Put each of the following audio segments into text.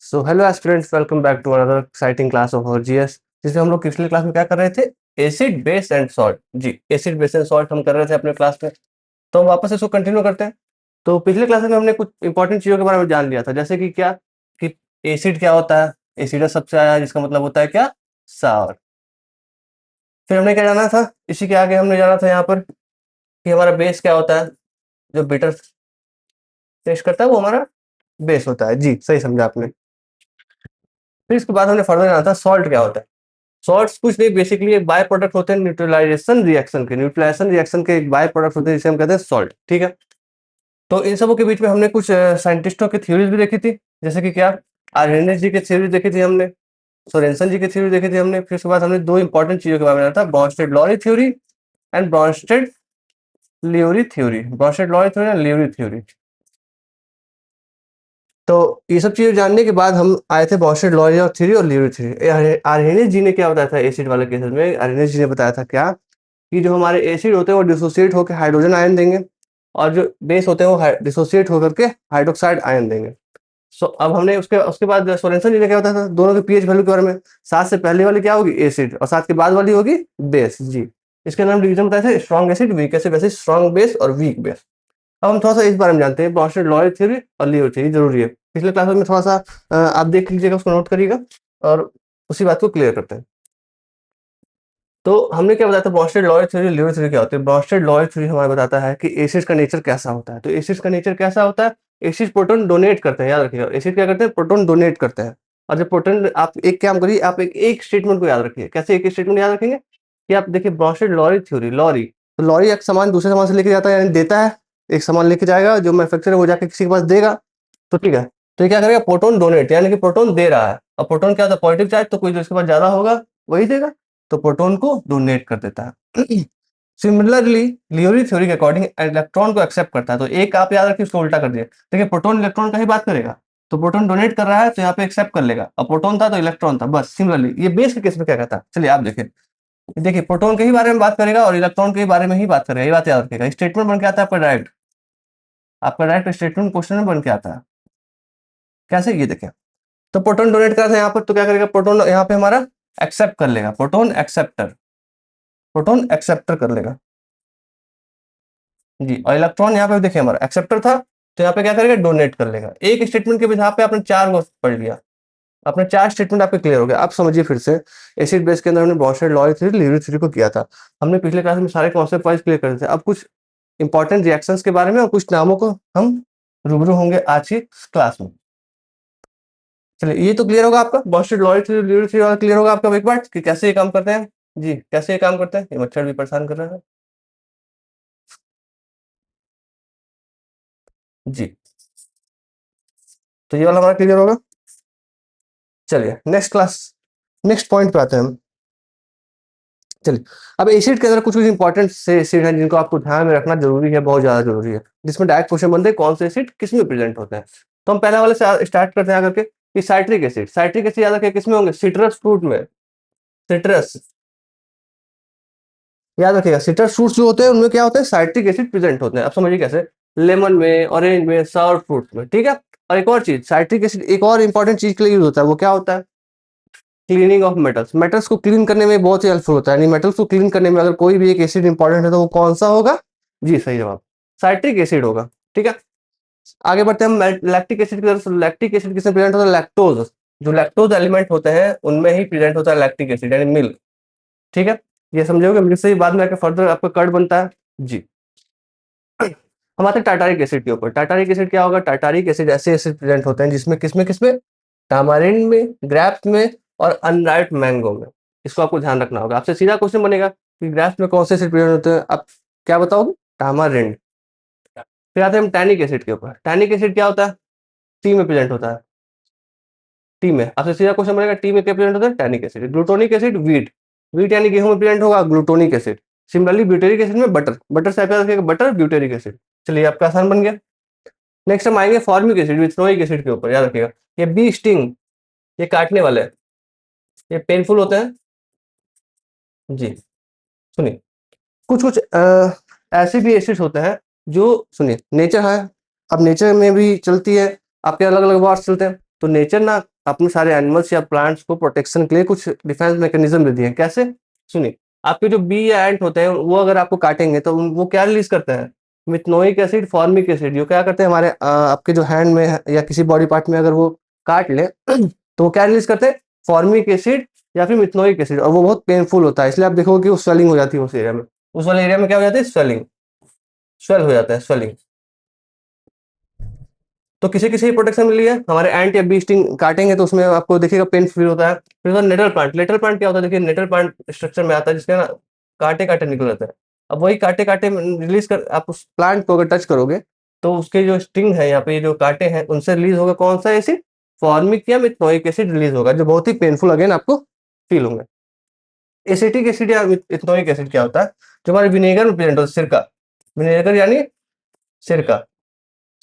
So hello aspirants, welcome back to another exciting class of our GS, जिसमें हम लोग पिछले क्लास में क्या कर रहे थे? Acid base and salt. जी, एसिड बेस एंड सॉल्ट हम कर रहे थे अपने क्लास में। तो हम वापस इसको कंटिन्यू करते हैं। तो पिछले क्लास में हमने कुछ इंपॉर्टेंट चीजों के बारे में जान लिया था, जैसे कि क्या कि एसिड क्या होता है। एसिड शब्द से आया, जिसका मतलब होता है क्या? सावर। फिर हमने क्या जाना था? इसी के आगे हमने जाना था यहाँ पर कि हमारा बेस क्या होता है। जो बिटर टेस्ट करता है वो हमारा बेस होता है। जी, सही समझा आपने। फिर इसके बाद हमने फर्दर जाना था सॉल्ट क्या होता है। सॉल्ट्स कुछ नहीं, बेसिकली एक बाय प्रोडक्ट होते हैं न्यूट्रलाइजेशन रिएक्शन के। न्यूट्रलाइजेशन रिएक्शन के एक बाय प्रोडक्ट होते हैं जिसे हम कहते हैं सॉल्ट। ठीक है। तो इन सबों के बीच में हमने कुछ साइंटिस्टों की थ्योरीज भी देखी थी, जैसे कि क्या आर्हेनियस जी की थ्योरी देखी थी हमने, सोरेनसन जी की थ्योरी देखी थी हमने। फिर उसके बाद हमने दो इंपॉर्टेंट चीजों के बारे में जाना था, Bronsted Lowry theory and Bronsted Lowry theory. Bronsted Lowry theory and Lowry theory. तो ये सब चीजें जानने के बाद हम आए थे ब्रॉन्स्टेड लॉरी और थ्योरी और लियोरी थ्योरी। आर्हेनियस जी ने क्या बताया था एसिड वाले केसेस में? आर्हेनियस जी ने बताया था क्या कि जो हमारे एसिड होते हैं वो डिसोसिएट होकर हाइड्रोजन आयन देंगे, और जो बेस होते हैं वो डिसोसिएट होकर के हाइड्रोक्साइड आयन देंगे। सो अब हमने उसके उसके बाद सोरेनसन जी ने क्या बताया था दोनों के पीएच वैल्यू के बारे में? 7 से पहले वाली क्या होगी? एसिड, और 7 के बाद वाली होगी बेस। जी, इसके अंदर हम डिवीजन बताए थे, स्ट्रॉन्ग एसिड, वीक एसिड, वैसे स्ट्रॉन्ग बेस और वीक बेस। अब हम थोड़ा सा इस बारे में जानते हैं, ब्रॉन्स्टेड लॉरी थ्योरी और लियोरी थ्योरी जरूरी है। पिछले क्लास में थोड़ा सा आप देख लीजिएगा, उसको नोट करिएगा और उसी बात को क्लियर करते हैं। तो हमने क्या बताया था ब्रॉन्स्टेड लॉरी थ्योरी, लियोरी थ्योरी क्या होती है? ब्रॉन्स्टेड लॉरी थ्योरी हमारा बताता है कि एसिड का नेचर कैसा होता है। तो एसिड का नेचर कैसा होता है? एसिड प्रोटॉन डोनेट करते हैं, याद रखिएगा। एसिड क्या करते हैं? प्रोटॉन डोनेट करते हैं। और जब प्रोटॉन, आप एक काम करिए, आप एक स्टेटमेंट को याद रखिए। कैसे एक स्टेटमेंट याद रखेंगे? कि आप देखिए ब्रॉन्स्टेड लॉरी थ्योरी, लॉरी, तो लॉरी एक सामान दूसरे सामान से लेके जाता है, यानी देता है। एक सामान लेके जाएगा, जो मैन्युफैक्चरर है वो जाके किसी के पास देगा। तो ठीक है, तो ये क्या करेगा? प्रोटॉन डोनेट, यानी कि प्रोटॉन दे रहा है। और प्रोटॉन क्या होता है? पॉजिटिव चार्ज, तो कोई जो इसके पास ज्यादा होगा वही देगा, तो प्रोटॉन को डोनेट कर देता है। सिमिलरली लियोरी थ्योरी के अकॉर्डिंग इलेक्ट्रॉन को एक्सेप्ट करता है। तो एक आप याद रखिए, उसको उल्टा कर दिया। देखिए प्रोटॉन इलेक्ट्रॉन का ही बात करेगा, तो प्रोटॉन डोनेट कर रहा है तो यहाँ पे एक्सेप्ट कर लेगा। और प्रोटॉन था तो इलेक्ट्रॉन था, बस। सिमिलरली ये बेस के केस में क्या कहता है, चलिए आप देखिए। देखिए प्रोटॉन के ही बारे में बात करेगा और इलेक्ट्रॉन के ही बारे में ही बात करेगा, ये बात याद रखेगा। स्टेटमेंट बन के आता है आपका डायरेक्ट, आपका डायरेक्ट स्टेटमेंट क्वेश्चन में बन के आता है। कैसे? ये देखें, तो प्रोटॉन डोनेट करता है यहाँ पर, तो क्या करेगा? प्रोटॉन यहाँ पे हमारा एक्सेप्ट कर लेगा, प्रोटॉन एक्सेप्टर, प्रोटॉन एक्सेप्टर कर लेगा। जी, और इलेक्ट्रॉन यहाँ पे देखिए हमारा एक्सेप्टर था, तो यहाँ पे क्या करेगा? डोनेट कर लेगा। एक स्टेटमेंट के बिहाफ पे आपने 4 को पढ़ लिया, आपने 4 स्टेटमेंट आपके क्लियर हो गया। आप समझिए फिर से, एसिड बेस के अंदर हमने ब्रॉन्स्टेड लॉरी थ्योरी, लियोरी थ्योरी को किया था। हमने पिछले क्लास में सारे कॉन्सेप्ट वाइज क्लियर कर थे। अब कुछ इंपॉर्टेंट रिएक्शंस के बारे में और कुछ नामों को हम रूबरू होंगे आज की क्लास में। चलिए, ये तो क्लियर होगा आपका, ब्रॉन्स्टेड लॉरी थ्योरी, लियोरी थ्योरी वाला क्लियर होगा आपका एक बार कि कैसे ये काम करते हैं। जी, कैसे ये काम करते हैं? ये मच्छर भी परेशान कर रहा है। जी, तो ये वाला हमारा क्लियर होगा। चलिए नेक्स्ट क्लास, नेक्स्ट पॉइंट पे आते हैं हम। चलिए, अब एसिड के अंदर कुछ कुछ इंपॉर्टेंट से एसिड हैं जिनको आपको ध्यान में रखना जरूरी है, बहुत ज्यादा जरूरी है, जिसमें डायरेक्ट क्वेश्चन बनते हैं कौन से एसिड किस में प्रेजेंट होते हैं। तो हम पहले वाले से स्टार्ट करते हैं आकर के कि साइट्रिक एसिड। साइट्रिक एसिड याद रखिए किस में होंगे? सिट्रस फ्रूट में। सिट्रस, याद रखिएगा, सिट्रस फ्रूट्स जो होते हैं उनमें क्या होते हैं? साइट्रिक एसिड प्रेजेंट होते हैं। अब समझिए कैसे, लेमन में, ऑरेंज में, सावर फ्रूट में। ठीक है। और एक और चीज, साइट्रिक एसिड एक और इंपॉर्टेंट चीज के लिए यूज होता है, वो क्या होता है? Cleaning of metals. मेटल्स को क्लीन करने में बहुत ही हेल्पफुल होता है। यानी मेटल्स को क्लीन करने में अगर कोई भी एक एसिड इंपॉर्टेंट है तो वो कौन सा होगा? जी, सही जवाब, साइट्रिक एसिड होगा। ठीक है। आगे बढ़ते हैं हम लैक्टिक एसिड की तरफ। लैक्टिक एसिड किसमें प्रेजेंट होता है? लैक्टोज, जो लैक्टोज एलिमेंट होते हैं उनमें ही प्रेजेंट होता है लैक्टिक एसिड, यानी मिल्क। ठीक है, ये समझोगे, मिल्क से ही बाद में आके फर्दर आपका कर्ड बनता है। जी, हम आते हैं टाटारिक एसिड के ऊपर। टाटारिक एसिड क्या होगा? टाटारिक एसिड ऐसे एसिड प्रेजेंट होते हैं जिसमें किसमें किसमें? टामारिंड में, ग्रेप्स में और अनराइप मैंगो में। इसको आपको ध्यान रखना होगा। आपसे सीधा क्वेश्चन बनेगा कि ग्रेप्स में कौन से एसिड प्रेजेंट होते हैं, आप क्या बताओगे? टामारिंड। फिर आते हैं हम टैनिक एसिड के ऊपर। टैनिक एसिड क्या होता है? टी में प्रेजेंट होता है। टी में आपसे सीधा क्वेश्चन बनेगा, टी में क्या प्रेजेंट होता है? Tannic acid. Glutamic acid, wheat, wheat यानी गेहूं में प्रेजेंट होगा glutamic acid. Similarly butyric acid में बटर, बटर से आप याद रखिएगा, बटर ब्यूटेरिक एसिड। चलिए, आपका आसान बन गया। नेक्स्ट हम आएंगे फॉर्मिक एसिड, विथनोइक एसिड के ऊपर, याद रखिएगा। ये बी स्टिंग, ये काटने वाले हैं, ये पेनफुल होते हैं। जी, सुनिए, कुछ कुछ ऐसे भी एसिड्स होते हैं जो, सुनिए, नेचर है, अब नेचर में भी चलती है, आपके अलग अलग वर्ड्स चलते हैं। तो नेचर ना अपने सारे एनिमल्स या प्लांट्स को प्रोटेक्शन के लिए कुछ डिफेंस मैकेनिज्म दे दिए हैं। कैसे? सुनिए, आपके जो बी या एंट होते हैं वो अगर आपको काटेंगे तो वो क्या रिलीज करते हैं? मिथनोइक एसिड, फॉर्मिक एसिड। जो क्या करते हैं हमारे आपके जो हैंड में या किसी बॉडी पार्ट में अगर वो काट ले तो वो क्या रिलीज करते हैं? फॉर्मिक एसिड या फिर मिथनोइक एसिड। और वो बहुत पेनफुल होता है, इसलिए आप देखोगे कि वो स्वेलिंग हो जाती है उस एरिया में। उस वाले एरिया में क्या हो जाता है? स्वेलिंग, स्वेल हो जाता है, स्वेलिंग। तो किसी किसी प्रोटेक्शन मिली है। हमारे एंट या बी स्टिंग काटेंगे तो उसमें आपको देखिएगा पेन फील होता है। फिर होता है नेटल प्लांट। लेटल प्लांट क्या होता है? देखिए नेटल प्लांट स्ट्रक्चर में आता है जिसके ना कांटे कांटे निकल जाते हैं। अब वही कांटे कांटे रिलीज कर आप उस प्लांट को अगर टच करोगे तो उसके जो स्टिंग है यहाँ पे जो कांटे हैं उनसे रिलीज होगा कौन सा एसिड? फॉर्मिक या मिथनोइक एसिड रिलीज होगा, जो बहुत ही पेनफुल अगेन आपको फील होंगे। एसिटिक एसिड या मिथनोइक एसिड क्या होता है? जो हमारे विनेगर में प्रेजेंट होता है, सिरका। विनेगर यानी सिरका।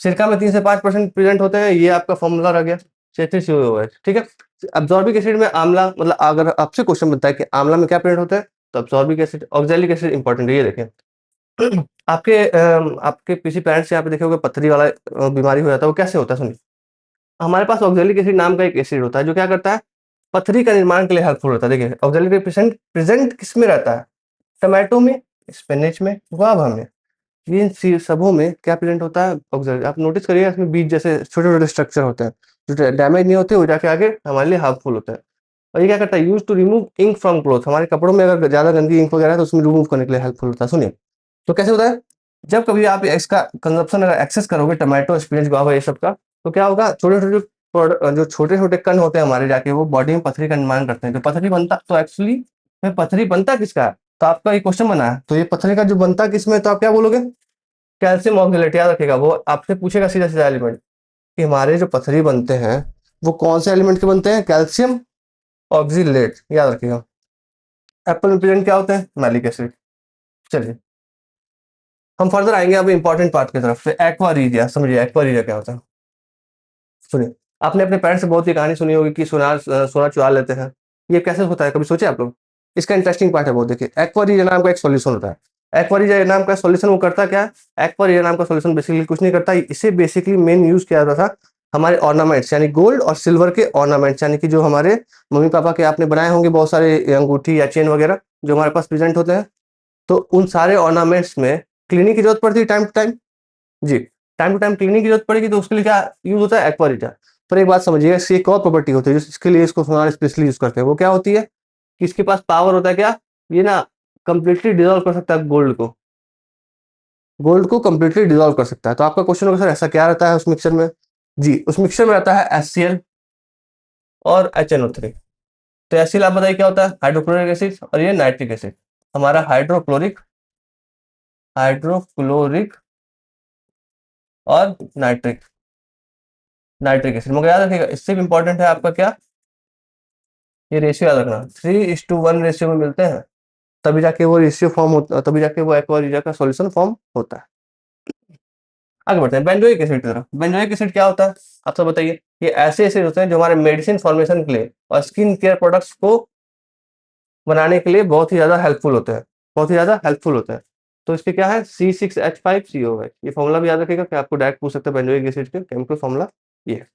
सिरका में 3 से 5% प्रेजेंट होते हैं। ये आपका फॉर्मूला रह गया C3COOH, ठीक है। अब्सॉर्बिक एसिड में आंवला, मतलब अगर आपसे क्वेश्चन बनता है कि आंवला में क्या प्रेजेंट होता है तो अब्सॉर्बिक एसिड। ऑक्सैलिक एसिड इंपॉर्टेंट है, ये देखें। आपके किसी पेरेंट्स यहाँ पे देखे होगे पथरी वाला बीमारी हो जाता है, वो कैसे होता है? सुनिए, हमारे पास ऑक्सैलिक एसिड नाम का एक एसिड होता है जो क्या करता है? पथरी का निर्माण के लिए हेल्पफुल होता है। देखिए ऑक्सैलिक प्रेजेंट प्रेजेंट किस में रहता है? टमाटो में, स्पिनच में, गुआवा में। इन सबों में क्या प्रेजेंट होता है? ऑक्सैलिक। आप नोटिस करिएगा इसमें बीज जैसे छोटे छोटे स्ट्रक्चर होते हैं जो डैमेज नहीं होते, वो जाके आगे हमारे लिए हार्मफुल होता है। और ये क्या करता है? Use to remove ink from cloth. हमारे कपड़ों में अगर ज्यादा गंदी इंक वगैरह है तो उसमें रिमूव करने के लिए हेल्पफुल होता है। सुनिए, तो कैसे होता है? जब कभी आप इसका कंजप्शन अगर एक्सेस करोगे टमाटो, स्पिनच, गुआवा ये सब का, तो क्या होगा? छोटे छोटे जो छोटे छोटे कण होते हैं हमारे, जाके वो बॉडी में पथरी का निर्माण करते हैं। तो पथरी बनता तो एक्चुअली में पथरी बनता किसका है? तो आपका ये क्वेश्चन बना है, तो ये पथरी का जो बनता किसमें, तो आप क्या बोलोगे? Calcium oxalate. याद रखेगा, वो आपसे पूछेगा सीधा सीधा एलिमेंट कि हमारे जो पथरी बनते हैं वो कौन से एलिमेंट के बनते हैं? कैल्शियम ऑक्जिलेट, याद रखिएगा। एप्पल में प्रेजेंट क्या होते हैं? Malic acid. चलिए हम फर्दर आएंगे अब इंपॉर्टेंट पार्ट की तरफ। एक्वारीजिया, समझिए एक्वारीजिया क्या होता है। सुनिए, आपने अपने पेरेंट्स से बहुत ही कहानी सुनी होगी कि सोना चुरा लेते हैं। ये कैसे होता है, कभी सोचे आप लोग? इसका इंटरेस्टिंग पार्ट है बहुत। देखिए एक्वारीजिया नाम का एक सॉल्यूशन होता है। एक्वारीजिया नाम का सॉल्यूशन वो करता क्या है? एक्वारीजिया नाम का सॉल्यूशन बेसिकली कुछ नहीं करता। इसे बेसिकली मेन यूज किया जाता था हमारे ऑर्नामेंट्स, यानी गोल्ड और सिल्वर के ऑर्नामेंट्स, यानी कि जो हमारे मम्मी पापा के आपने बनाए होंगे बहुत सारे अंगूठी या चेन वगैरह जो हमारे पास प्रेजेंट होते हैं। तो उन सारे ऑर्नामेंट्स में क्लीनिंग की जरूरत पड़ती है टाइम टू टाइम। जी, टाइम टू टाइम क्लीनिंग की जरूरत पड़ेगी तो उसके लिए क्या यूज होता है? एक्वारीटा। पर एक बात समझिएगा, इसकी एक और प्रॉपर्टी होती है जो इसके लिए इसको सोनार स्पेशली यूज करते हैं। वो क्या होती है? कि इसके पास पावर होता है क्या? ये ना कंप्लीटली डिजोल्व कर सकता है गोल्ड को। गोल्ड को कंप्लीटली डिजोल्व कर सकता है। तो आपका क्वेश्चन होगा सर ऐसा क्या रहता है उस मिक्सचर में? जी, उस मिक्सचर में रहता है HCl और HNO3। तो HCl आप बताइए क्या होता है? Hydrochloric acid. और ये नाइट्रिक एसिड। हमारा हाइड्रोक्लोरिक, हाइड्रोक्लोरिक और नाइट्रिक, नाइट्रिक एसिड। मगर याद रखिएगा इससे भी इंपॉर्टेंट है आपका क्या? ये रेशियो याद रखना, 3:1 रेशियो में मिलते हैं। तभी जाके वो रेशियो फॉर्म होता, तभी जाके वो एक्वारीजिया का सॉल्यूशन फॉर्म होता है। आगे बढ़ते हैं बेंजोइक एसिड की तरफ। बेंजोइक एसिड क्या होता है आप सब बताइए? ये ऐसे एसिड होते हैं जो हमारे मेडिसिन फॉर्मेशन के लिए और स्किन केयर प्रोडक्ट्स को बनाने के लिए बहुत ही ज्यादा हेल्पफुल होते हैं, बहुत ही ज्यादा हेल्पफुल होते हैं। तो इसके क्या है? C6H5CO है। ये फॉर्मूला भी याद रखिएगा कि आपको डायरेक्ट पूछ सकते हैं बेंजोइक एसिड के केमिकल फॉर्मूला ये है।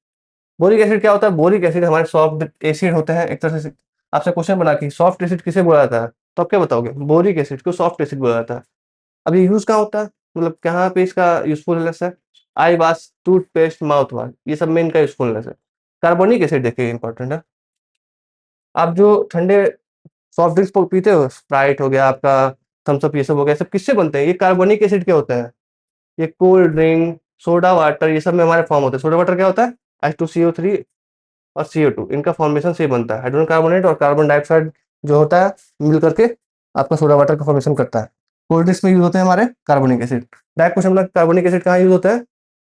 बोरिक एसिड क्या होता है? बोरिक एसिड हमारे सॉफ्ट एसिड होते हैं एक तरह से। आपसे क्वेश्चन बना कि सॉफ्ट एसिड किसे बोला जाता है, तो आप क्या बताओगे? बोरिक एसिड को सॉफ्ट एसिड बोला जाता है। अब ये यूज कहाँ होता है, मतलब कहाँ पे इसका यूजफुलनेस है? आई वाश, टूथपेस्ट, माउथ वाश, ये सब में इनका यूजफुलनेस है। कार्बोनिक एसिड देखिए इंपॉर्टेंट है। आप जो ठंडे सॉफ्ट ड्रिंक्स पीते हो, स्प्राइट हो गया आपका, थम्स अप, ये सब हो गया, सब किससे बनते हैं? ये कार्बोनिक एसिड के होते हैं। ये कोल्ड ड्रिंक, सोडा वाटर, ये सब में हमारे फॉर्म होते हैं। सोडा वाटर क्या होता है? H2CO3 और CO2, इनका फॉर्मेशन से बनता है। हाइड्रोजन कार्बोनेट और कार्बन डाइऑक्साइड जो होता है मिल करके आपका सोडा वाटर का फॉर्मेशन करता है। कोल्ड ड्रिंक्स में यूज होते हैं हमारे carbonic acid. Direct question, carbonic acid कहाँ यूज होता है?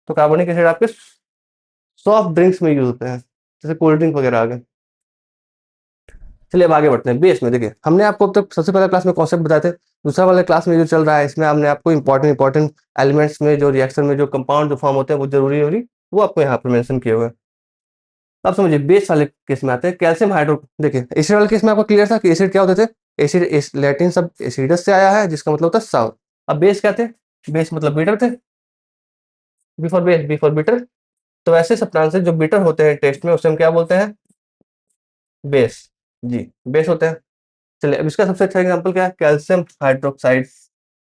तो कार्बोनिक एसिड आपके सॉफ्ट ड्रिंक्स में यूज होते हैं, जैसे कोल्ड ड्रिंक वगैरह आ गए। चलिए अब आगे बढ़ते हैं बेस में। देखिए हमने आपको अब तक सबसे पहले क्लास में कॉन्सेप्ट बताए थे। दूसरा वाले क्लास में जो चल रहा है इसमें हमने आपको इंपॉर्टेंट एलिमेंट्स में जो रिएक्शन में जो कंपाउंड जो फॉर्म होते हैं वो जरूरी वो आपको यहाँ पर मेंशन किए हुए हैं। अब समझिए बेस वाले केस में आते हैं। कैल्शियम हाइड्रो, देखिए एसिड वाले केस में आपको क्लियर था कि एसिड क्या होते थे? एसिड लैटिन सब एसिडस से आया है जिसका मतलब होता है साउथ। अब बेस क्या थे? बेस मतलब बीटर थे। B for base, B for bitter. तो ऐसे सब्सटेंसेस जो बीटर होते हैं टेस्ट में उसे हम क्या बोलते हैं? बेस। जी, बेस होते हैं। चलिए, अब इसका सबसे अच्छा एग्जांपल क्या है? Calcium hydroxide.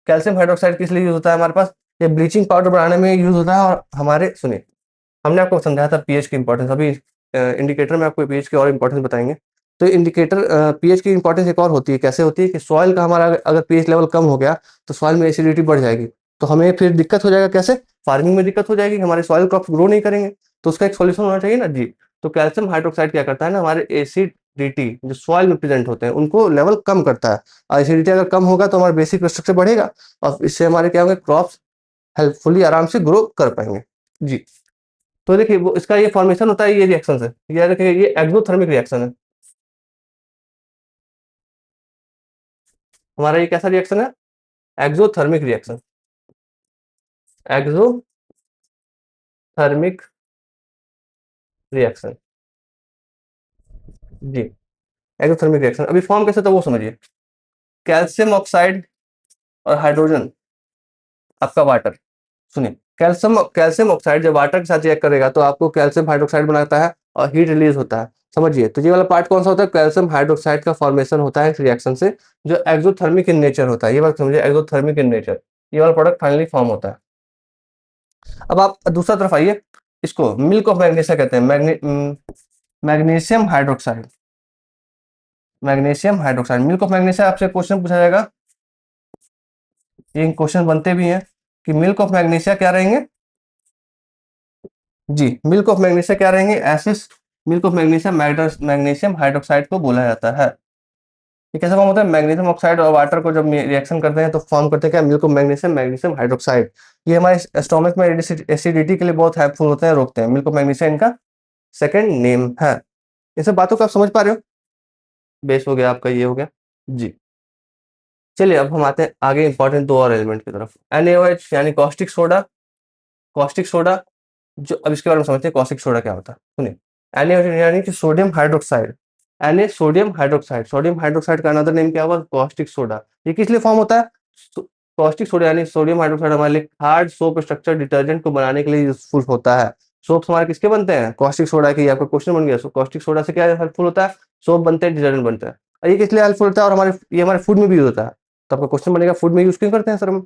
कैल्शियम हाइड्रोक्साइड किस लिए यूज़ होता है हमारे पास? ये ब्लीचिंग पाउडर बनाने में यूज़ होता है। और हमारे सुनिए, हमने आपको समझाया था पीएच की इंपॉर्टेंस। अभी इंडिकेटर में आपको पीएच की और इंपॉर्टेंस बताएंगे। तो इंडिकेटर पीएच की इंपॉर्टेंस एक और होती है। कैसे होती है कि सॉइल का हमारा अगर पीएच लेवल कम हो गया तो सॉइल में एसिडिटी बढ़ जाएगी। तो हमें फिर दिक्कत हो जाएगा। कैसे? फार्मिंग में दिक्कत हो जाएगी, हमारे सॉइल क्रॉप ग्रो नहीं करेंगे। तो उसका एक सॉल्यूशन होना चाहिए ना जी। तो कैल्शियम हाइड्रोक्साइड क्या करता है ना, हमारे एसिडिटी जो सॉइल में प्रेजेंट होते हैं उनको लेवल कम करता है। और एसिडिटी अगर कम होगा तो हमारा बेसिक स्ट्रक्चर बढ़ेगा और इससे हमारे क्या होंगे, क्रॉप्स हेल्पफुली आराम से ग्रो कर पाएंगे। जी। तो देखिए, वो इसका ये फॉर्मेशन होता है, ये रिएक्शन है। ये देखिए, ये एक्सोथर्मिक रिएक्शन है। हमारा ये कैसा रिएक्शन है? Exothermic reaction. Exothermic reaction. जी, एक्सोथर्मिक रिएक्शन। अभी फॉर्म कैसे था वो समझिए। कैल्शियम ऑक्साइड और हाइड्रोजन, आपका वाटर। सुनिए, कैल्शियम कैल्शियम ऑक्साइड जब वाटर के साथ रिएक्ट करेगा तो आपको कैल्शियम हाइड्रोक्साइड बनाता है और हीट रिलीज होता है। समझिए, तो ये वाला पार्ट कौन सा होता है? कैल्शियम हाइड्रोक्साइड का फॉर्मेशन होता है इस रिएक्शन से, जो एक्सोथर्मिक इन नेचर होता है। ये बात समझिए, एक्सोथर्मिक इन नेचर। ये वाला प्रोडक्ट फाइनली फॉर्म होता है। अब आप दूसरा तरफ आइए। इसको मिल्क ऑफ मैग्नीशिया कहते हैं। Magnesium hydroxide. Magnesium hydroxide, milk of magnesia. आपसे क्वेश्चन पूछा जाएगा, ये क्वेश्चन बनते भी हैं कि मिल्क ऑफ मैग्नीशिया क्या रहेंगे। जी, मिल्क ऑफ मैग्नीशिया क्या रहेंगे? Acid milk of magnesia magnesium hydroxide को बोला जाता है। ये कैसे फॉर्म होता है? मैग्नीशियम ऑक्साइड और वाटर को जब रिएक्शन करते हैं तो फॉर्म करते हैं क्या? Milk of magnesium magnesium hydroxide. ये हमारे स्टोमक में एसिडिटी के लिए बहुत हेल्पफुल होते हैं, रोकते हैं। मिल्क ऑफ मैग्नीशिया इनका सेकंड नेम है। ये सब बातों को आप समझ पा रहे हो? बेस हो गया आपका, ये हो गया। जी। चलिए, अब हम आते हैं आगे इंपॉर्टेंट दो और एलिमेंट की तरफ। NaOH यानी कॉस्टिक सोडा। कॉस्टिक सोडा, जो अब इसके बारे में समझते हैं कॉस्टिक सोडा क्या होता है। सुनिए, NaOH यानी कि sodium hydroxide. Na sodium hydroxide. Sodium hydroxide का अनदर नेम क्या हुआ? Caustic soda. ये किस लिए फॉर्म होता है? कॉस्टिक सोडा यानी सोडियम हाइड्रोक्साइड हमारे लिए हार्ड सोप स्ट्रक्चर डिटर्जेंट को बनाने के लिए यूजफुल होता है। सोप्स हमारे किसके बनते हैं? कॉस्टिक सोडा के। आपका क्वेश्चन बन गया। कॉस्टिक सोडा से क्या हेल्पफुल होता है? सोप बनते हैं, डिटर्जेंट बनता है। और ये किस लिए हेल्पफुल होता है? और ये हमारे फूड में भी यूज होता है। तो आपका क्वेश्चन बनेगा, फूड में यूज क्यों करते हैं सर हम?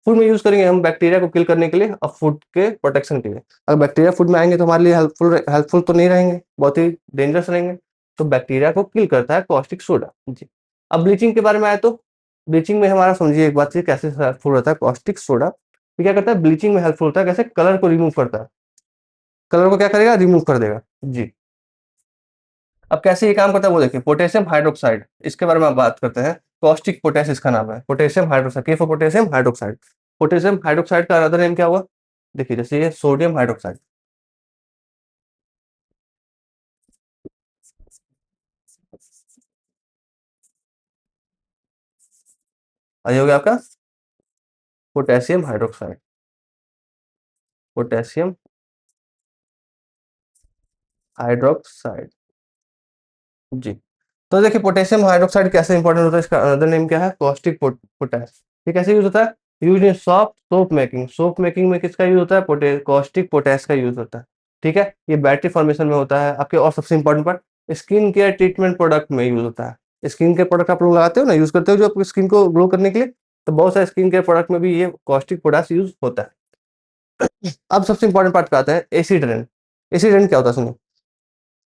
फूड में यूज करेंगे हम बैक्टीरिया को किल करने के लिए और फूड के प्रोटेक्शन के लिए। अगर बैक्टीरिया फूड में आएंगे तो हमारे लिए हेल्पफुल तो नहीं रहेंगे, बहुत ही डेंजरस रहेंगे। तो बैक्टीरिया को किल करता है कॉस्टिक सोडा। जी। अब ब्लीचिंग के बारे में आए तो ब्लीचिंग में हमारा समझिए एक बात, कैसे हेल्पफुल होता है कॉस्टिक सोडा। ये क्या करता है? ब्लीचिंग में हेल्पफुल होता है। कैसे? कलर को रिमूव करता है। कलर को क्या करेगा? रिमूव कर देगा। जी। अब कैसे ये काम करता है वो देखिए। पोटेशियम हाइड्रोक्साइड, इसके बारे में आप बात करते हैं। कॉस्टिक पोटेश इसका नाम है। पोटेशियम हाइड्रोक्साइड, के for potassium hydroxide. Potassium hydroxide का अनदर नेम क्या हुआ? देखिए, जैसे ये सोडियम हाइड्रोक्साइड। ये हो गया आपका पोटेशियम हाइड्रोक्साइड। Potassium hydroxide. जी। तो देखिए, पोटेशियम हाइड्रोक्साइड कैसे इंपॉर्टेंट होता है, इसका अनदर नेम क्या है? Caustic potash. ये कैसे यूज होता है? Use in soft soap making. Soap making में किसका यूज होता है? कॉस्टिक पोटैश का यूज होता है। ठीक है, ये बैटरी फॉर्मेशन में होता है आपके। और सबसे important part, skin care treatment product में यूज होता है। स्किन केयर प्रोडक्ट आप लोग लगाते हो ना, यूज करते हो जो आपकी स्किन को ग्लो करने के लिए। तो बहुत सारे स्किन केयर प्रोडक्ट में भी ये कॉस्टिक पोटैश यूज होता है। अब सबसे इंपॉर्टेंट पार्ट पे आते हैं, एसिड रेन। एसिड रेन क्या होता है सुनिए।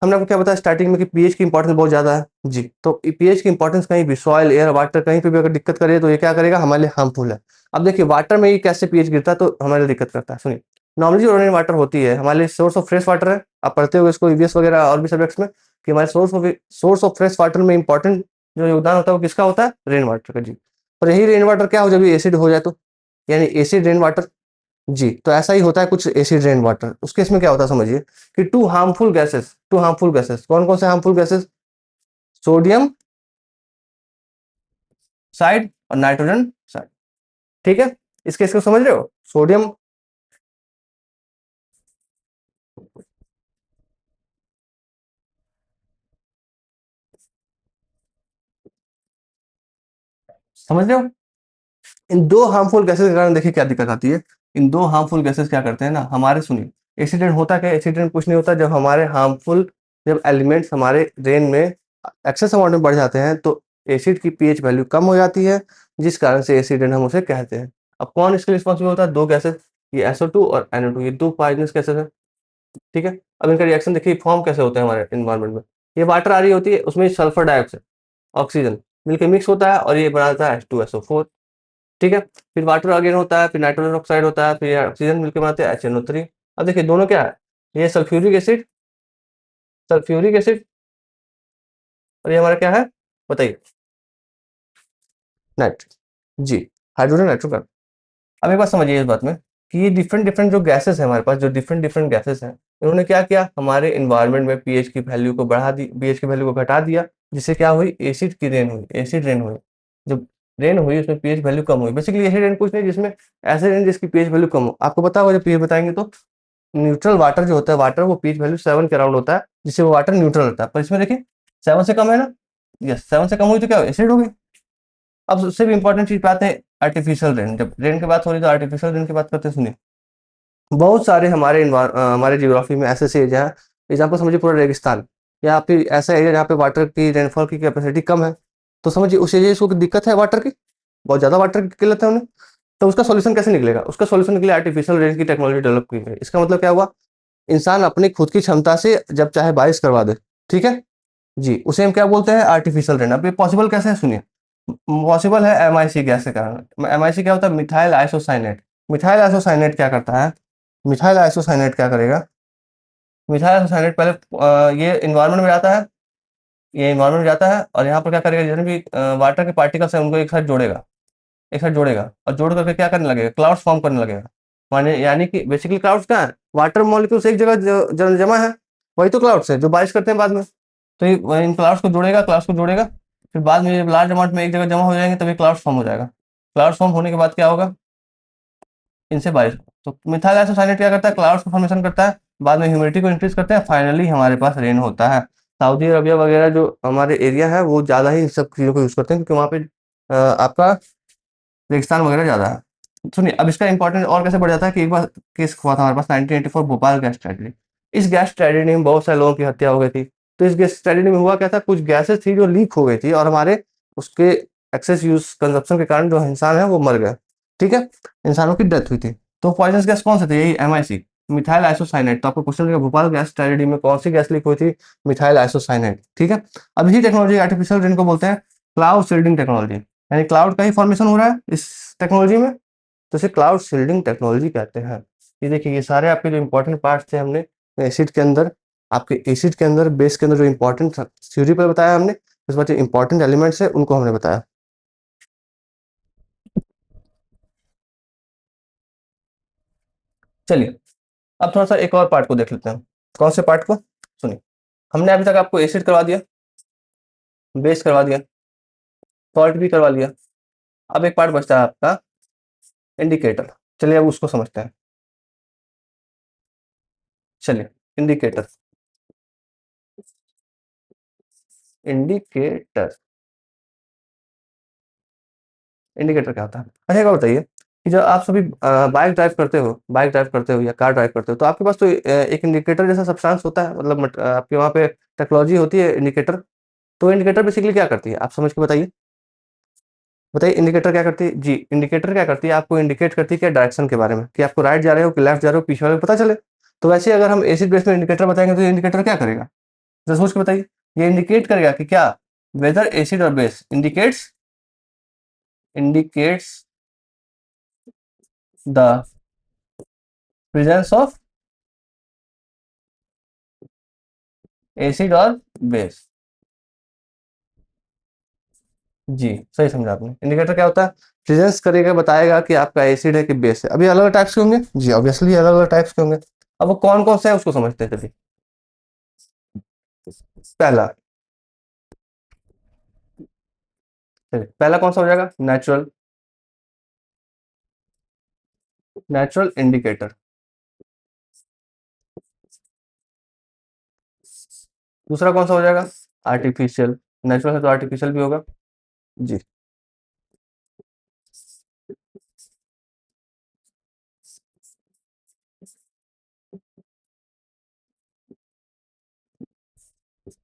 हमने आपको क्या बताया स्टार्टिंग में कि पीएच की इंपॉर्टेंस बहुत ज्यादा है। जी। तो पीएच की इंपॉर्टेंस कहीं भी, सॉइल एयर वाटर कहीं पे भी अगर दिक्कत करे तो ये क्या करेगा? हमारे लिए हार्मफुल है। अब देखिए, वाटर में ये कैसे पीएच गिरता है तो हमारे लिए दिक्कत करता है। सुनिए, नॉर्मली जो रनिंग वाटर होती है हमारे लिए सोर्स ऑफ फ्रेश वाटर है। आप पढ़ते हो इसको ईवीएस वगैरह और भी सब्जेक्ट्स में कि हमारे सोर्स ऑफ फ्रेश वाटर में इंपॉर्टेंट जो योगदान होता है वो किसका होता है? रेन वाटर का। जी। और यही रेन वाटर क्या हो जब ये एसिड हो जाए तो, यानी एसिड रेन वाटर। जी। तो ऐसा ही होता है कुछ एसिड रेन वाटर। उस केस में क्या होता है समझिए कि टू हार्मफुल गैसेस। कौन कौन से हार्मफुल गैसेस? सोडियम साइड और नाइट्रोजन साइड। ठीक है, इस केस को समझ रहे हो? सोडियम, समझ रहे हो? इन दो हार्मफुल गैसेस के कारण देखिए क्या दिक्कत आती है। इन दो हार्मफुल गैसेस क्या करते हैं ना, हमारे सुनिए, एक्सीडेंट होता क्या? एक्सीडेंट कुछ नहीं होता जब हमारे हार्मफुल, जब एलिमेंट्स हमारे रेन में एक्सेस अमाउंट में बढ़ जाते हैं तो एसिड की पीएच वैल्यू कम हो जाती है, जिस कारण से एसिड रेन हम उसे कहते हैं। अब कौन इसके लिए रिस्पॉन्सिबल होता है? 2 गैसेस, ये SO2 और NO2, ये 2 पॉइजनस गैसेस हैं, ठीक है? अब इनका रिएक्शन देखिए फॉर्म कैसे होता है हमारे एनवायरनमेंट में। ये वाटर आ रही होती है, उसमें सल्फर डाइऑक्साइड, ऑक्सीजन मिलके मिक्स होता है और ये बनाता है H2SO4, ठीक है? फिर वाटर अगेन होता है, फिर नाइट्रोजन ऑक्साइड होता है, फिर ऑक्सीजन मिलके बनाते हैं HNO3। अब देखिए दोनों क्या है? ये सल्फ्यूरिक एसिड और ये हमारा क्या है? बताइए। नाइट्रेट, जी, हाइड्रोजन नाइट्रोजन। अब एक बात समझिए इस बात में कि ये डिफरेंट डिफरेंट जो गैसेस हैं हमारे पास, जो डिफरेंट डिफरेंट गैसेस हैं, इन्होंने क्या किया? हमारे एनवायरनमेंट में पीएच की वैल्यू को बढ़ा दी, पीएच की वैल्यू को घटा दिया, जिससे क्या हुई? एसिड की रेन हुई, एसिड रेन हुई। जब रेन हुई उसमें पीएच वैल्यू कम हुई। बेसिकली एसिड रेन कुछ नहीं, जिसमें ऐसे रेन जिसकी पीएच वैल्यू कम हो। आपको पता होगा, जब पीएच बताएंगे तो न्यूट्रल वाटर जो होता है, वाटर वो पीएच वैल्यू 7 के अराउंड होता है, जिससे वो वाटर न्यूट्रल होता है। पर इसमें देखिए 7 से कम है ना, यस, 7 से कम हुई तो क्या एसिड हो गई। अब सबसे भी इंपॉर्टेंट चीज पे आते हैं, आर्टिफिशियल रेन। जब रेन की बात हो रही है तो आर्टिफिशियल रेन की बात करते हैं, सुनिए। बहुत सारे हमारे जियोग्राफी में ऐसे ऐसे एरिया है। एग्जाम्पल समझिए पूरा रेगिस्तान, या फिर ऐसा एरिया जहाँ पे वाटर की रेनफॉल की कैपेसिटी कम है, तो समझिए उस एरिया को दिक्कत है वाटर की, बहुत ज्यादा वाटर की किल्लत है उन्हें। तो उसका सॉल्यूशन कैसे निकलेगा? उसका सॉल्यूशन निकले आर्टिफिशियल रेन की टेक्नोलॉजी डेवलप की गई। इसका मतलब क्या हुआ? इंसान अपनी खुद की क्षमता से जब चाहे बारिश करवा दे, ठीक है जी, उसे हम क्या बोलते हैं? Artificial rain. अब ये पॉसिबल कैसे है, सुनिए। पॉसिबल है MIC गैस के कारण। MIC क्या होता है? Methyl isocyanate. मिथाइल आइसोसाइनेट क्या करता है? मिथाइल आइसोसाइनेट क्या करेगा? मिथाइल आइसोसाइनेट पहले ये इन्वायरमेंट में जाता है, ये इन्वायरमेंट में जाता है और यहाँ पर क्या करेगा? जितने भी वाटर के पार्टिकल्स हैं उनको एक साथ जोड़ेगा, एक साथ जोड़ेगा और जोड़ करके क्या करने लगेगा? क्लाउड्स फॉर्म करने लगेगा। माने यानी कि बेसिकली क्लाउड्स क्या है? वाटर मॉलिक्यूल्स एक जगह जमा है, वही तो क्लाउड्स है जो बारिश करते हैं बाद में। तो ये इन क्लाउड्स को जोड़ेगा, क्लाउड्स को जोड़ेगा, फिर बाद में लार्ज अमाउंट में एक जगह जमा हो जाएंगे, तभी क्लाउड्स फॉर्म हो जाएगा। क्लाउड्स फॉर्म होने के बाद क्या होगा? इनसे बारिश। तो मिथाइल आइसोसाइनेट क्या करता है? क्लाउड्स को फॉर्मेशन करता है, बाद में ह्यूमिडिटी को इंक्रीज करते हैं, फाइनली हमारे पास रेन होता है। सऊदी अरबिया वगैरह जो हमारे एरिया है वो ज़्यादा ही इन सब चीज़ों को यूज़ करते हैं, क्योंकि वहाँ पे आपका रेगिस्तान वगैरह ज़्यादा है। सुनिए, अब इसका इंपॉर्टेंस और कैसे बढ़ जाता है कि एक बार केस हुआ था हमारे पास 1984 भोपाल गैस ट्रेजेडी। इस गैस ट्रेजेडी में बहुत सारे लोगों की हत्या हो गई थी। तो इस गैस ट्रेजेडी में हुआ क्या था? कुछ गैसेस थी जो लीक हो गई थी और हमारे उसके एक्सेस यूज कंजप्शन के कारण जो इंसान है वो मर गए, ठीक है? इंसानों की डेथ हुई थी। तो पॉइजनस गैस कौन से थे? यही MIC, मिथाइल आइसोसाइनेट। तो आपको क्वेश्चन रहेगा भोपाल गैस ट्रेजेडी में कौन सी गैस लीक हुई थी? मिथाइल आइसोसाइनेट, ठीक है? अब इसी टेक्नोलॉजी आर्टिफिशियल रेन को बोलते हैं क्लाउड सील्डिंग टेक्नोलॉजी, यानी क्लाउड का ही फॉर्मेशन हो रहा है इस टेक्नोलॉजी में, तो इसे क्लाउड सील्डिंग टेक्नोलॉजी कहते हैं। ये देखिए, ये सारे आपके जो इंपॉर्टेंट पार्ट्स थे हमने एसिड के अंदर, आपके एसिड के अंदर, बेस के अंदर जो इंपॉर्टेंट थ्योरी पर बताया हमने, उस बाद जो इंपॉर्टेंट एलिमेंट्स है उनको हमने बताया। चलिए, अब थोड़ा सा एक और पार्ट को देख लेते हैं। कौन से पार्ट को? सुनिए, हमने अभी तक आपको एसिड करवा दिया, बेस करवा दिया, सॉल्ट भी करवा लिया। अब एक पार्ट बचता है आपका इंडिकेटर। चलिए अब उसको समझते हैं। चलिए, इंडिकेटर, इंडिकेटर, इंडिकेटर क्या होता है? अच्छा एक बात बताइए कि जब आप सभी बाइक ड्राइव करते हो या कार ड्राइव करते हो, तो आपके पास तो एक इंडिकेटर जैसा सब्सटेंस होता है, मतलब आपके वहाँ पे टेक्नोलॉजी होती है इंडिकेटर। तो इंडिकेटर बेसिकली क्या करती है? आप समझ के बताइए, बताइए इंडिकेटर क्या करती है? जी, इंडिकेटर क्या करती है? आपको इंडिकेट करती है क्या? डायरेक्शन के बारे में, कि आपको राइट जा रहे हो कि लेफ्ट जा रहे हो, पीछे वाले को पता चले। तो वैसे अगर हम एसिड बेस में इंडिकेटर बताएंगे तो ये इंडिकेटर क्या करेगा? जरा सोच के बताइए। ये इंडिकेट करेगा कि क्या वेदर एसिड और base indicates the presence of acid और बेस। जी, सही समझा आपने। इंडिकेटर क्या होता है? प्रेजेंस करेगा, बताएगा कि आपका एसिड है कि बेस है। अभी अलग अलग टाइप्स के होंगे जी, ऑब्वियसली अलग अलग टाइप्स के होंगे। अब वो कौन कौन सा है उसको समझते हैं। चलिए, पहला, चलिए पहला कौन सा हो जाएगा? Natural, natural indicator. दूसरा कौन सा हो जाएगा? आर्टिफिशियल। नेचुरल है तो आर्टिफिशियल भी होगा जी।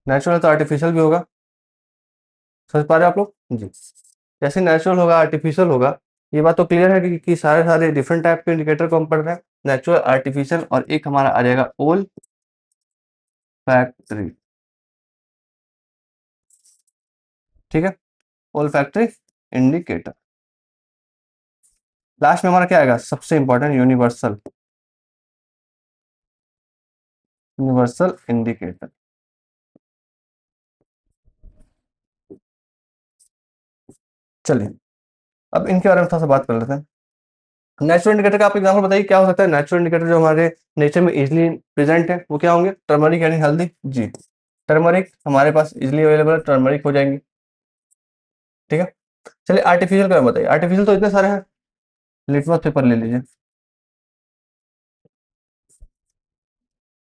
नेचुरल है तो आर्टिफिशियल भी होगा। समझ पा रहे हो आप लोग जी। जैसे नेचुरल होगा, आर्टिफिशियल होगा, ये बात तो क्लियर है कि सारे सारे डिफरेंट टाइप के इंडिकेटर को हम पढ़ रहे हैं, नेचुरल, आर्टिफिशियल, और एक हमारा आ जाएगा ओल फैक्ट्री। ठीक है, ओल फैक्ट्री इंडिकेटर। लास्ट में हमारा क्या आएगा, सबसे इंपॉर्टेंट, यूनिवर्सल, यूनिवर्सल इंडिकेटर। चलिए अब इनके बारे में थोड़ा सा बात कर लेते हैं। नेचुरल इंडिकेटर का आप एग्जाम्पल बताइए क्या हो सकता है। नेचुरल इंडिकेटर जो हमारे नेचर में इजिली प्रेजेंट है वो क्या होंगे, टर्मरिक यानी हल्दी जी, टर्मरिक हमारे पास इजिली अवेलेबल है, टर्मरिक हो जाएंगी। ठीक है, चलिए आर्टिफिशियल का बताइए। आर्टिफिशियल तो इतने सारे हैं, लिटमस पेपर ले लीजिए,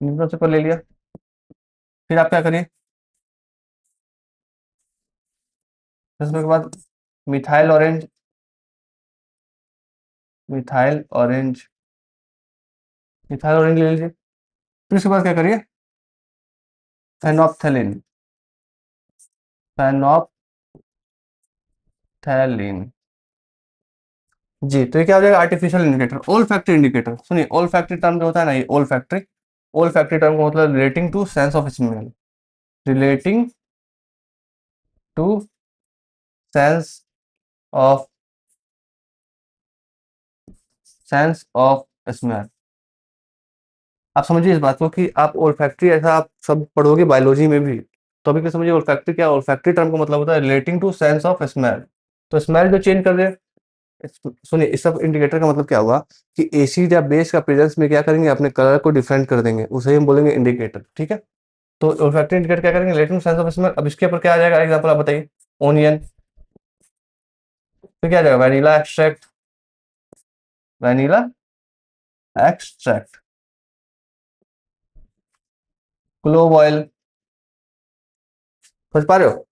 लिटमस पेपर ले लिया, फिर आप क्या करिए, इसमें के बाद methyl orange, methyl orange, methyl orange ले लीजिए, फिर उसके बाद क्या करिए, फेनोप्थेलिन, फेनोप्थेलिन जी। तो ये क्या हो जाएगा, आर्टिफिशियल इंडिकेटर। ओल फैक्ट्री इंडिकेटर, सुनिए ओल फैक्ट्री टर्म जो होता है ना, ये ओल फैक्ट्री, ओल फैक्ट्री टर्म का मतलब relating to sense of smell, relating to sense of, sense of smell. आप समझिए इस बात को कि आप ओल्फैक्ट्री ऐसा आप सब पढ़ोगे बायोलॉजी में भी, तो अभी क्या समझिए ओल्फैक्ट्री क्या, ओल्फैक्ट्री टर्म का मतलब होता है relating to sense of smell. तो स्मेल जो चेंज कर दे, सुनिए इस सब इंडिकेटर का मतलब क्या हुआ कि एसिड या बेस का प्रेजेंस में क्या करेंगे, अपने कलर को डिफरेंट कर देंगे, उसे हम बोलेंगे इंडिकेटर। ठीक है, तो ओल्फैक्ट्री इंडिकेटर क्या करेंगे, relating to sense of smell. अब इसके ऊपर क्या आ जाएगा, एग्जाम्पल आप बताइए, ओनियन, फिर क्या आ जाएगा, vanilla extract, vanilla extract, clove oil. समझ पा रहे हो,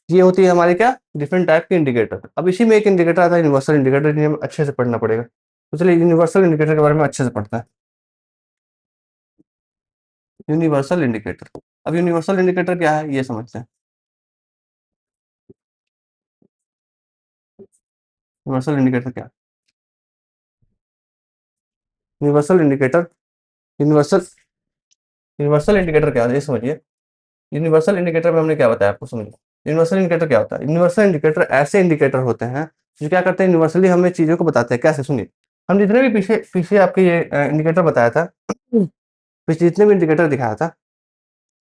ये होती है हमारी क्या, डिफरेंट टाइप के इंडिकेटर। अब इसी में एक इंडिकेटर आता है यूनिवर्सल इंडिकेटर, जिन्हें हमें अच्छे से पढ़ना पड़ेगा। तो चलिए यूनिवर्सल इंडिकेटर के बारे में अच्छे से पढ़ते हैं। यूनिवर्सल इंडिकेटर, अब यूनिवर्सल इंडिकेटर क्या है ये समझते हैं। यूनिवर्सल इंडिकेटर क्या है, universal indicator, universal, universal indicator क्या है ये समझिए। यूनिवर्सल इंडिकेटर में हमने क्या बताया आपको, समझिए यूनिवर्सल इंडिकेटर क्या होता है। यूनिवर्सल इंडिकेटर ऐसे इंडिकेटर होते हैं जो क्या करते हैं, यूनिवर्सली हमें चीजों को बताते हैं। कैसे, सुनिए, हम जितने भी पीछे पीछे आपके ये इंडिकेटर बताया था, पीछे जितने भी इंडिकेटर दिखाया था,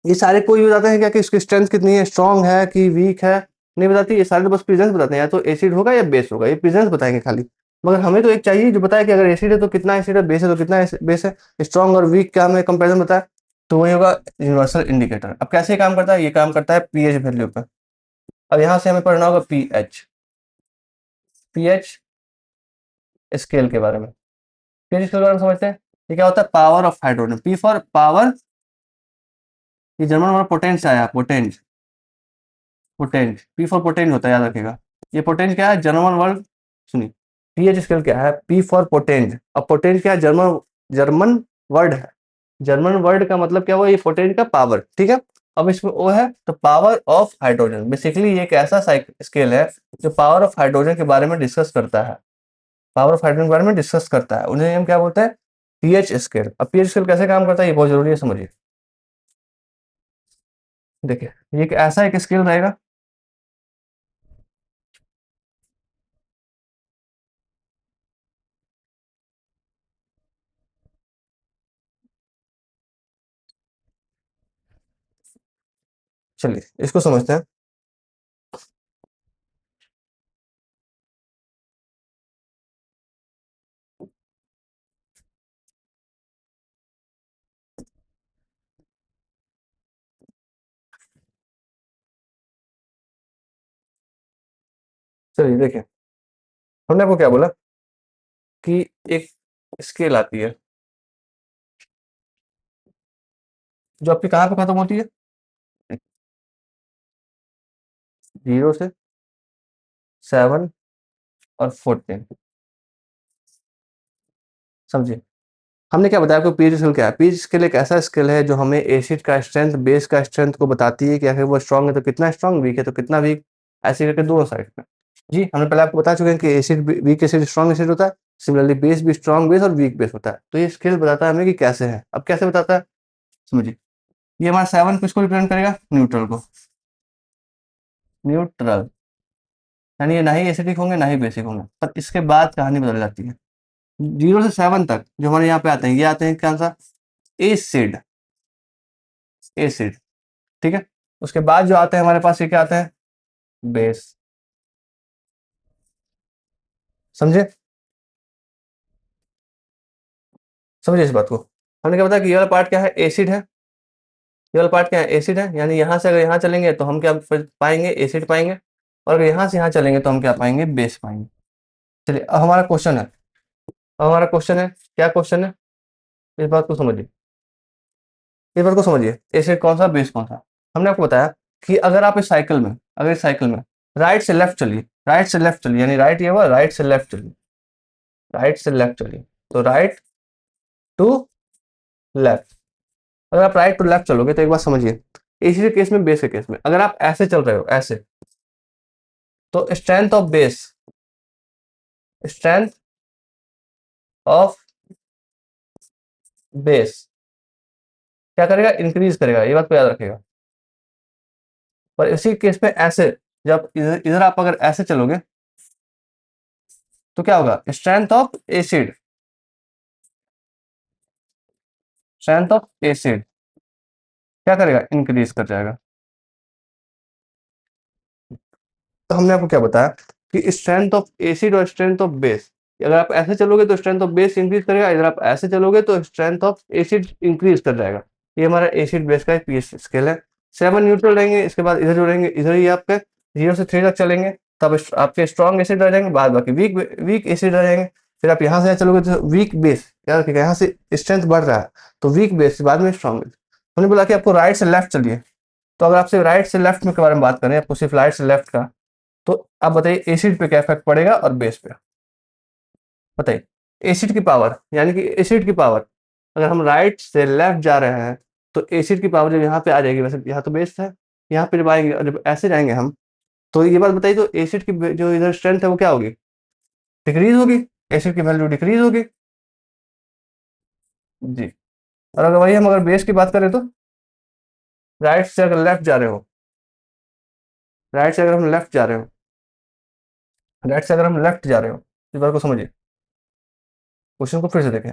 ये सारे कोई बताते हैं क्या कि इसकी स्ट्रेंथ कितनी है, स्ट्रांग है कि वीक है, नहीं बताती। ये सारे तो बस प्रेजेंस बताते हैं, या तो एसिड होगा या बेस होगा, ये प्रेजेंस बताएंगे खाली। मगर हमें तो एक चाहिए जो बताए कि अगर एसिड है तो कितना एसिड है, बेस है तो कितना बेस है, स्ट्रांग और वीक का हमें कंपेरिजन बताए। तो वही होगा यूनिवर्सल इंडिकेटर। अब कैसे काम करता है, ये काम करता है पीएच वैल्यू पर। अब यहाँ से हमें पढ़ना होगा पीएच, पीएच स्केल के बारे में। पीएच स्केल के बारे में समझते हैं, ये क्या होता है, power of hydrogen, P for power, ये जर्मन वर्ड पोटेंट से आया, potent, potent, P for potent होता है, याद रखेगा। ये पोटेंट क्या है, जर्मन वर्ड, सुनिए पीएच स्केल क्या है, पी फॉर पोटेंट। अब पोटेंट क्या है, जर्मन, जर्मन वर्ड है, जर्मन वर्ड का मतलब क्या हुआ, ये पोटेंट का पावर। ठीक है, अब इसमें ओ है तो पावर ऑफ हाइड्रोजन, बेसिकली ये एक ऐसा स्केल है जो पावर ऑफ हाइड्रोजन के बारे में डिस्कस करता है, पावर ऑफ हाइड्रोजन के बारे में डिस्कस करता है, उन्हें हम क्या बोलते हैं, पीएच स्केल। अब पीएच स्केल कैसे काम करता है ये बहुत जरूरी है, समझिए। देखिए ये एक ऐसा एक स्केल रहेगा, चलिए इसको समझते हैं। चलिए देखिए, हमने आपको क्या बोला कि एक स्केल आती है जो आपकी कहाँ पे खत्म होती है, 0 से 7 और 14। समझिए हमने क्या बताया आपको, पीएच स्केल क्या है। पीएच स्केल एक ऐसा स्केल है जो हमें एसिड का स्ट्रेंथ, बेस का स्ट्रेंथ को बताती है कि अगर वो स्ट्रांग है तो कितना स्ट्रांग, वीक है तो कितना वीक, ऐसे करके दोनों साइड पे। जी, हमने पहले आपको बता चुके हैं कि acid weak acid strong acid होता है, सिमिलरली बेस भी स्ट्रॉन्ग बेस और वीक बेस होता है। तो ये स्केल बताता है हमें कि कैसे है। अब कैसे बताता है समझिए, ये हमारा 7 किसको रिप्रेजेंट करेगा, न्यूट्रल को, न्यूट्रल, यानी ये ना ही एसिडिक होंगे ना ही बेसिक होंगे। पर इसके बाद कहानी बदल जाती है। 0 से 7 तक जो हमारे यहाँ पे आते हैं, ये आते हैं कौन सा, एसिड, एसिड, ठीक है। उसके बाद जो आते हैं हमारे पास, ये क्या आते हैं, बेस, समझे, समझिए इस बात को। हमने क्या बताया कि ये वाला पार्ट क्या है, एसिड है, ये वाला पार्ट क्या है, एसिड है। यानी यहाँ से अगर यहाँ चलेंगे तो हम क्या पाएंगे, एसिड पाएंगे, और अगर यहाँ से यहाँ चलेंगे तो हम क्या पाएंगे, बेस पाएंगे। चलिए अब हमारा क्वेश्चन है, अब हमारा क्वेश्चन है, क्या क्वेश्चन है, इस बात को समझिए, इस बात को समझिए, एसिड कौन सा, बेस कौन सा। हमने आपको बताया कि अगर आप इस साइकिल में, अगर इस साइकिल में राइट से लेफ्ट चलिए, राइट से लेफ्ट चलिए, यानी राइट ये हुआ, राइट से लेफ्ट चलिए, राइट से लेफ्ट चलिए, तो राइट टू लेफ्ट। अगर आप राइट टू लेफ्ट चलोगे तो एक बात समझिए, इसी के केस में, बेस के केस में, अगर आप ऐसे चल रहे हो, ऐसे, तो strength of base, strength of base क्या करेगा, इंक्रीज करेगा, ये बात को याद रखेगा। पर इसी केस में ऐसे, जब इधर इधर आप अगर ऐसे चलोगे तो क्या होगा, strength of acid, strength of acid क्या करेगा, इंक्रीज कर जाएगा। तो हमने आपको क्या बताया कि स्ट्रेंथ ऑफ एसिड और स्ट्रेंथ ऑफ बेस, अगर आप ऐसे चलोगे तो स्ट्रेंथ ऑफ बेस इंक्रीज करेगा, अगर आप ऐसे चलोगे तो स्ट्रेंथ ऑफ एसिड इंक्रीज कर जाएगा। ये हमारा एसिड बेस का पीएच स्केल है। 7 न्यूट्रल रहेंगे, इसके बाद इधर जो रहेंगे, इधर ही आपके 0 से 3 तक चलेंगे, तब आपके स्ट्रॉन्ग एसिड रह जाएंगे, बाद बाकी वीक वीक एसिड रह जाएंगे। फिर आप यहाँ से चलोगे तो वीक बेस, याद रखिएगा यहाँ से स्ट्रेंथ बढ़ रहा है तो वीक बेस, बाद में स्ट्रॉन्ग। हमने बोला कि आपको राइट से लेफ्ट चलिए, तो अगर आपसे राइट से लेफ्ट में के बारे में बात करें, आपको सिर्फ राइट से लेफ्ट का, तो आप बताइए एसिड पे क्या इफेक्ट पड़ेगा और बेस पे, बताइए। एसिड की पावर, यानी कि एसिड की पावर, अगर हम राइट से लेफ्ट जा रहे हैं तो एसिड की पावर जब यहाँ पे आ जाएगी, वैसे यहाँ तो बेस है, यहाँ पे जब आएंगे और जब ऐसे जाएंगे हम, तो ये बात बताइए, तो एसिड की जो इधर स्ट्रेंथ है वो क्या होगी, डिक्रीज होगी, एसिड की वैल्यू डिक्रीज होगी। जी, और अगर वही हम अगर बेस की बात करें तो राइट से अगर लेफ्ट जा रहे हो, राइट से अगर हम लेफ्ट जा रहे हो, राइट से अगर हम लेफ्ट जा रहे हो, इस बात को समझिए, क्वेश्चन को फिर से देखें।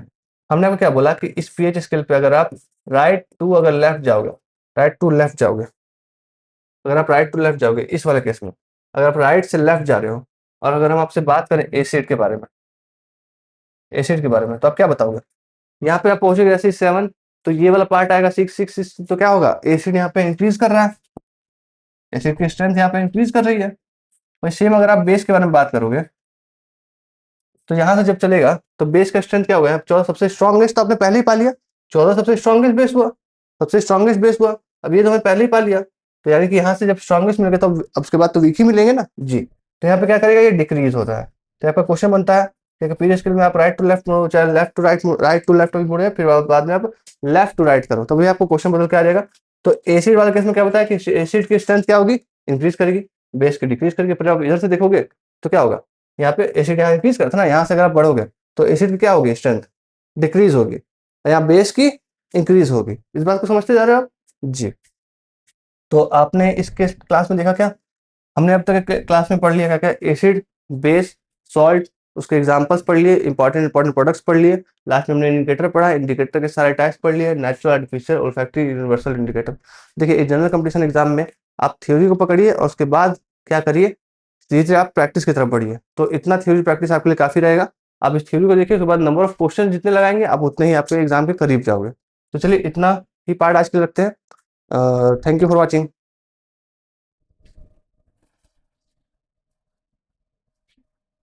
हमने अब क्या बोला कि इस पीएच स्केल पे अगर आप राइट टू अगर लेफ्ट जाओगे, राइट टू लेफ्ट जाओगे, अगर आप राइट टू लेफ्ट जाओगे इस वाले केस में, अगर आप राइट से लेफ्ट जा रहे हो, और अगर हम आपसे बात करें एसिड के बारे में, एसिड के बारे में, तो आप क्या बताओगे, यहाँ पे आप पहुंचोगे जैसे 7, तो ये वाला पार्ट आएगा 6 तो क्या होगा, एसिड यहाँ पे इंक्रीज कर रहा है, एसिड की स्ट्रेंथ यहाँ पे इंक्रीज कर रही है। वही सेम अगर आप बेस के बारे में बात करोगे, तो यहाँ से जब चलेगा तो बेस का स्ट्रेंथ क्या होगा, 14 सबसे स्ट्रॉन्गेस्ट तो आपने पहले ही पा लिया, 14 सबसे स्ट्रॉन्गेस्ट बेस हुआ, सबसे स्ट्रॉन्गेस्ट बेस हुआ। अब ये तो हमें पहले ही पा लिया, तो यानी कि यहाँ से जब स्ट्रॉन्गेस्ट मिलेगा तो अब उसके बाद तो वीक ही मिलेंगे ना जी। तो यहाँ पे क्या करेगा, ये डिक्रीज होता है। तो यहाँ पर क्वेश्चन बनता है कि पीरियड स्केल में आप राइट टू लेफ्ट मोड़ो, चाहे left to right, right to left मोड़े, फिर बाद में आप लेफ्ट टू राइट करो, तो भाई आपको क्वेश्चन बदल के आ जाएगा। तो एसिड वाले केस में क्या बताया कि एसिड की स्ट्रेंथ क्या होगी, इंक्रीज करेगी, बेस की डिक्रीज करेगी। फिर आप इधर से देखोगे तो क्या होगा, यहाँ पे एसिड यहाँ इंक्रीज करता ना, यहाँ से अगर आप बढ़ोगे तो एसिड की क्या होगी, स्ट्रेंथ डिक्रीज होगी, यहाँ बेस की इंक्रीज होगी। इस बात को समझते जा रहे हो आप जी। तो आपने इसके क्लास में देखा क्या, हमने अब तक क्लास में पढ़ लिया क्या क्या, एसिड, बेस, सॉल्ट, उसके एग्जांपल्स पढ़ लिए, इंपॉर्टेंट इंपॉर्टेंट प्रोडक्ट्स पढ़ लिए, लास्ट में हमने इंडिकेटर पढ़ा, इंडिकेटर के सारे टाइप्स पढ़ लिए, natural, artificial, olfactory, universal indicator. देखिए जनरल कंपटीशन एग्जाम में आप थ्योरी को पकड़िए और उसके बाद क्या करिए, धीरे धीरे आप प्रैक्टिस की तरफ बढ़िए। तो इतना थ्योरी प्रैक्टिस आपके लिए काफी रहेगा। आप इस थ्योरी को देखिए, उसके बाद नंबर ऑफ क्वेश्चन जितने लगाएंगे आप उतने ही आपके एग्जाम के करीब जाओगे। तो चलिए इतना ही पार्ट आज के लिए रखते हैं। Thank you for watching.